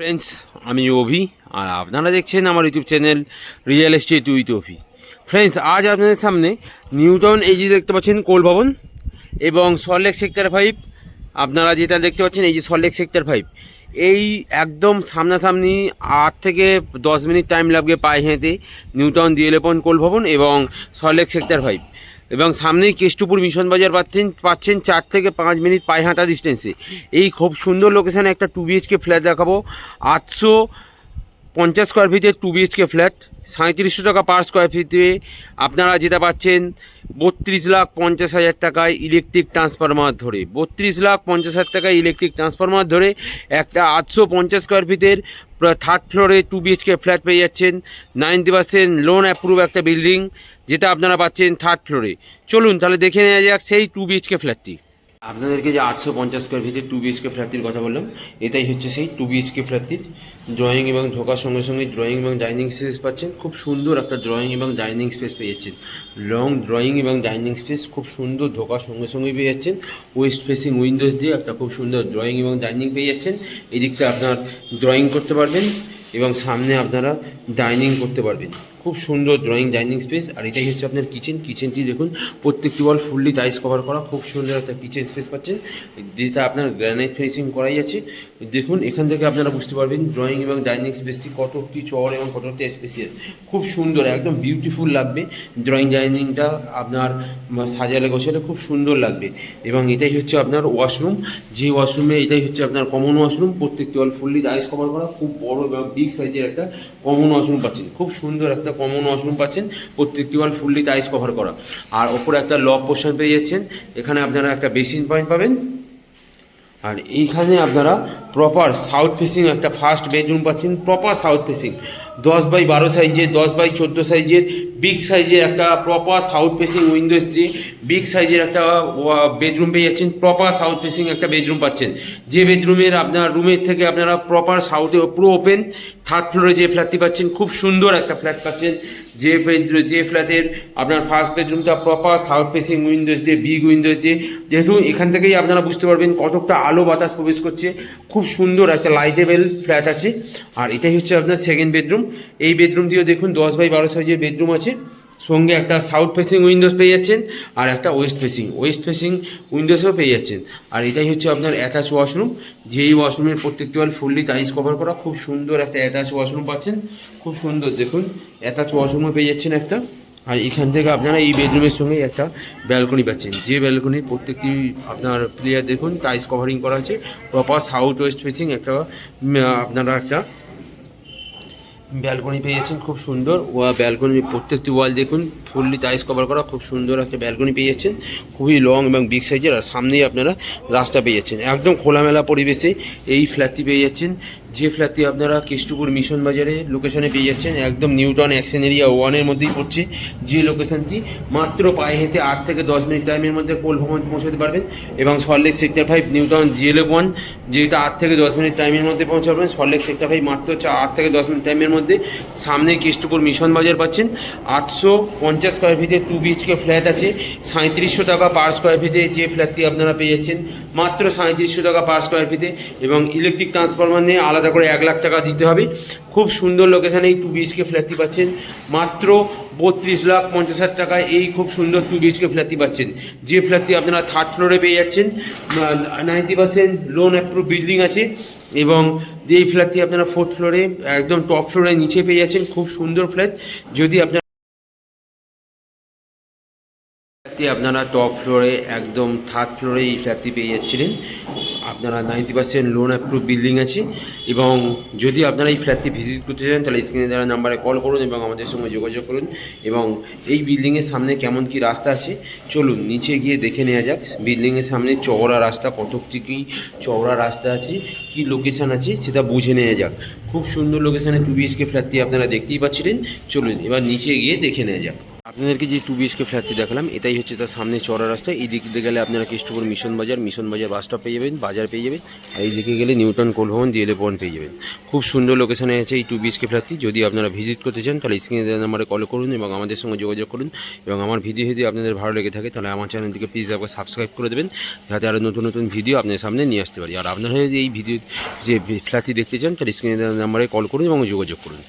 Friends, আমি অভি আর আপনারা দেখছেন আমার YouTube channel real estate with Abhi. Friends, আজ আপনাদের সামনে নিউ টাউন এই যে দেখতে পাচ্ছেন কোল ভবন এবং সল্টলেক সেক্টর 5। আপনারা যেটা দেখতে পাচ্ছেন এই যে সল্টলেক সেক্টর 5, এই একদম সামনাসামনি 8 থেকে 10 মিনিট টাইম লাগবে পায়ে হেঁটে নিউ টাউন DL11 কোল ভবন এবং সল্টলেক সেক্টর 5। এবং সামনেই কেষ্টপুর মিশন বাজার পাচ্ছেন 4 থেকে 5 মিনিট পায়ে হাঁটা ডিস্টেন্সে। এই খুব সুন্দর লোকেশানে একটা 2 BHK ফ্ল্যাট দেখাবো। 850 স্কোয়ার ফিটের 2 BHK ফ্ল্যাট, 3700 টাকা পার স্কোয়ার ফিটে আপনারা যেটা পাচ্ছেন 32,50,000 টাকায় ইলেকট্রিক ট্রান্সফরমার ধরে। 32,50,000 টাকায় ইলেকট্রিক ট্রান্সফরমার ধরে একটা 850 স্কোয়ার ফিটের থার্ড ফ্লোরে 2 BHK ফ্ল্যাট পেয়ে যাচ্ছেন। 90% লোন অ্যাপ্রুভ একটা বিল্ডিং, যেটা আপনারা পাচ্ছেন থার্ড ফ্লোরে। চলুন তাহলে দেখে নেওয়া যাক সেই 2 BHK ফ্ল্যাটটি। আপনাদেরকে যে 850 স্কোয়ার ফিটের 2 BHK ফ্ল্যাটটির কথা বললাম, এটাই হচ্ছে সেই 2 BHK ফ্ল্যাটটির ড্রয়িং। এবং ঢোকার সঙ্গে সঙ্গে ড্রয়িং এবং ডাইনিং স্পেস পাচ্ছেন। খুব সুন্দর একটা ড্রয়িং এবং ডাইনিং স্পেস পেয়ে যাচ্ছেন। লং ড্রয়িং এবং ডাইনিং স্পেস খুব সুন্দর, ঢোকার সঙ্গে সঙ্গেই পেয়ে যাচ্ছেন। ওয়েস্ট ফেসিং উইন্ডোজ দিয়ে একটা খুব সুন্দর ড্রয়িং এবং ডাইনিং পেয়ে যাচ্ছেন। এই দিকটা আপনার ড্রয়িং করতে পারবেন এবং সামনে আপনারা ডাইনিং করতে পারবেন। খুব সুন্দর ড্রয়িং ডাইনিং স্পেস। আর এটাই হচ্ছে আপনার কিচেনটি দেখুন, প্রত্যেকটি ওয়াল ফুললি টাইলস কভার করা। খুব সুন্দর একটা কিচেন স্পেস পাচ্ছেন, যেটা আপনার গ্রানাইট ফিনিশিং করাই আছে। দেখুন এখান থেকে আপনারা বুঝতে পারবেন ড্রয়িং এবং ডাইনিং স্পেসটি কতটি চড় এবং কতটি স্পেসিয়াস। খুব সুন্দর, একদম বিউটিফুল লাগবে ড্রয়িং ডাইনিংটা আপনার সাজালে গোছালে খুব সুন্দর লাগবে। এবং এটাই হচ্ছে আপনার ওয়াশরুম, যে ওয়াশরুমে এটাই হচ্ছে আপনার কমন ওয়াশরুম। প্রত্যেকটি ওয়াল ফুললি টাইলস কভার করা, খুব বড় এবং বিগ সাইজের একটা কমন ওয়াশরুম পাচ্ছেন। খুব সুন্দর একটা কমন ওয়াশরুম পাচ্ছেন, প্রত্যেকটি ওয়াল ফুললি টাইলস কভার করা। আর ওপরে একটা লব পোর্শন পেয়ে যাচ্ছেন। এখানে আপনারা একটা বেসিন পয়েন্ট পাবেন। আর এইখানে আপনারা প্রপার সাউথ ফেসিং একটা ফার্স্ট বেডরুম পাচ্ছেন, প্রপার সাউথ ফেসিং 10x12 সাইজের, 10x14 সাইজের বিগ সাইজের একটা প্রপার সাউথ ফেসিং উইন্ডোজ দিয়ে বিগ সাইজের একটা বেডরুম পেয়ে যাচ্ছেন। প্রপার সাউথ ফেসিং একটা বেডরুম পাচ্ছেন, যে বেডরুমের আপনার রুমের থেকে আপনারা প্রপার সাউথে পুরো ওপেন থার্ড ফ্লোরে যে ফ্ল্যাটটি পাচ্ছেন। খুব সুন্দর একটা ফ্ল্যাট পাচ্ছেন, যে ফ্ল্যাটের আপনার ফার্স্ট বেডরুমটা প্রপার সাউথ ফেসিং উইন্ডোজ দিয়ে, বিগ উইন্ডোজ দিয়ে। যেহেতু এখান থেকেই আপনারা বুঝতে পারবেন কতটা আলো বাতাস প্রবেশ করছে। খুব সুন্দর একটা লাইটেবল ফ্ল্যাট আছে। আর এটাই হচ্ছে আপনার সেকেন্ড বেডরুম। এই বেডরুম দিয়েও দেখুন 10x12 সাইজের বেডরুম আছে, সঙ্গে একটা সাউথ ফেসিং উইন্ডোজ পেয়ে যাচ্ছেন আর একটা ওয়েস্ট ফেসিং উইন্ডোজও পেয়ে যাচ্ছেন। আর এটাই হচ্ছে আপনার অ্যাটাচ ওয়াশরুম, যেই ওয়াশরুমের প্রত্যেকটি ওয়াল ফুললি টাইলস কভার করা। খুব সুন্দর একটা অ্যাটাচ ওয়াশরুম পাচ্ছেন, খুব সুন্দর দেখুন অ্যাটাচ ওয়াশরুমও পেয়ে যাচ্ছেন একটা। আর এখান থেকে আপনারা এই বেডরুমের সঙ্গে একটা ব্যালকনি পাচ্ছেন, যে ব্যালকনির প্রত্যেকটি আপনার প্লেয়ার দেখুন টাইলস কভারিং করা আছে। প্রপার সাউথ ওয়েস্ট ফেসিং একটা আপনারা একটা ব্যালকনি পেয়ে যাচ্ছেন। খুব সুন্দর ব্যালকনির প্রত্যেকটি ওয়াল দেখুন ফুললি টাইলস কভার করা। খুব সুন্দর একটা ব্যালকনি পেয়ে যাচ্ছেন, খুবই লং এবং বিগ সাইজের। আর সামনেই আপনারা রাস্তা পেয়ে যাচ্ছেন। একদম খোলামেলা পরিবেশে এই ফ্ল্যাটটি পেয়ে যাচ্ছেন, যে ফ্ল্যাটটি আপনারা কেষ্টপুর মিশন বাজারে লোকেশনে পেয়ে যাচ্ছেন। একদম নিউ টাউন অ্যাকশন এরিয়া 1-এর মধ্যেই পড়ছে যে লোকেশনটি। মাত্র পায়ে হেঁটে 8 থেকে 10 মিনিট টাইমের মধ্যে কোল ভবন পৌঁছাতে পারবেন। এবং Salt Lake sector 5 new town DL11, যেটা 8 থেকে 10 মিনিট টাইমের মধ্যে পৌঁছাবেন। সল্টলেক সেক্টর 5 মাত্র 8 থেকে 10 মিনিট টাইমের মধ্যে। সামনে কেষ্টপুর মিশন বাজার পাচ্ছেন। 850 স্কোয়ার ফিটে 2 BHK ফ্ল্যাট আছে। 3700 টাকা পার স্কোয়ার ফিটে যে ফ্ল্যাটটি আপনারা পেয়ে যাচ্ছেন, মাত্র 3700 টাকা পার স্কোয়ার ফিটে। এবং ইলেকট্রিক ট্রান্সফরমার নিয়ে আলাদা করে 1 লাখ টাকা দিতে হবে। খুব সুন্দর লোকেশানে এই 2 BHK ফ্ল্যাটটি পাচ্ছেন মাত্র 32,50,000 টাকায়। এই খুব সুন্দর 2 BHK ফ্ল্যাটটি পাচ্ছেন, যে ফ্ল্যাটটি আপনারা থার্ড ফ্লোরে পেয়ে যাচ্ছেন। 90% লোন অ্যাপ্রুভ বিল্ডিং আছে। এবং এই ফ্ল্যাটটি আপনারা 4th ফ্লোরে একদম টপ ফ্লোরে নিচে পেয়ে যাচ্ছেন। খুব সুন্দর ফ্ল্যাট। যদি আপনারা টপ ফ্লোরে একদম থার্ড ফ্লোরে এই ফ্ল্যাটটি পেয়ে যাচ্ছিলেন, আপনারা 90% লোন অ্যাপ্রুভ বিল্ডিং আছে। এবং যদি আপনারা এই ফ্ল্যাটটি ভিজিট করতে চান তাহলে স্ক্রিনে দেওয়া নাম্বারে কল করুন এবং আমাদের সঙ্গে যোগাযোগ করুন। এবং এই বিল্ডিংয়ের সামনে কেমন কি রাস্তা আছে চলুন নিচে গিয়ে দেখে নেওয়া যাক। বিল্ডিংয়ের সামনে চওড়া রাস্তা, কতটি কি চওড়া রাস্তা আছে, কি লোকেশান আছে সেটা বুঝে নেওয়া যাক। খুব সুন্দর লোকেশানে 2 BHK ফ্ল্যাটটি আপনারা দেখতেই পাচ্ছিলেন। চলুন এবার নিচে গিয়ে দেখে নেওয়া যাক। আপনাদেরকে যে 2 BHK ফ্ল্যাটটি দেখালাম এটাই হচ্ছে তার সামনে চড়া রাস্তা। এই দিক দিয়ে গেলে আপনারা কেষ্টপুর মিশন বাজার বাস স্টপ পেয়ে যাবেন, বাজার পেয়ে যাবেন। আর এই দিকে গেলে নিউটন কোল ভবন ডিএলএ পয়েন্ট পেয়ে যাবেন। খুব সুন্দর লোকেশনে আছে এই 2 BHK ফ্ল্যাটটি। যদি আপনারা ভিজিট করতে চান তাহলে স্ক্রিনে দেওয়া নাম্বারে কল করুন এবং আমাদের সঙ্গে যোগাযোগ করুন। এবং আমার ভিডিও যদি আপনাদের ভালো লেগে থাকে তাহলে আমার চ্যানেলটিকে প্লিজ একবার সাবস্ক্রাইব করে দেবেন, যাতে আরও নতুন নতুন ভিডিও আপনাদের সামনে নিয়ে আসতে পারি। আর আপনারা যদি এই ভিডিও যে ফ্ল্যাটটি দেখতে চান তাহলে স্ক্রিনে দেওয়া নাম্বারে কল করুন এবং যোগাযোগ করুন।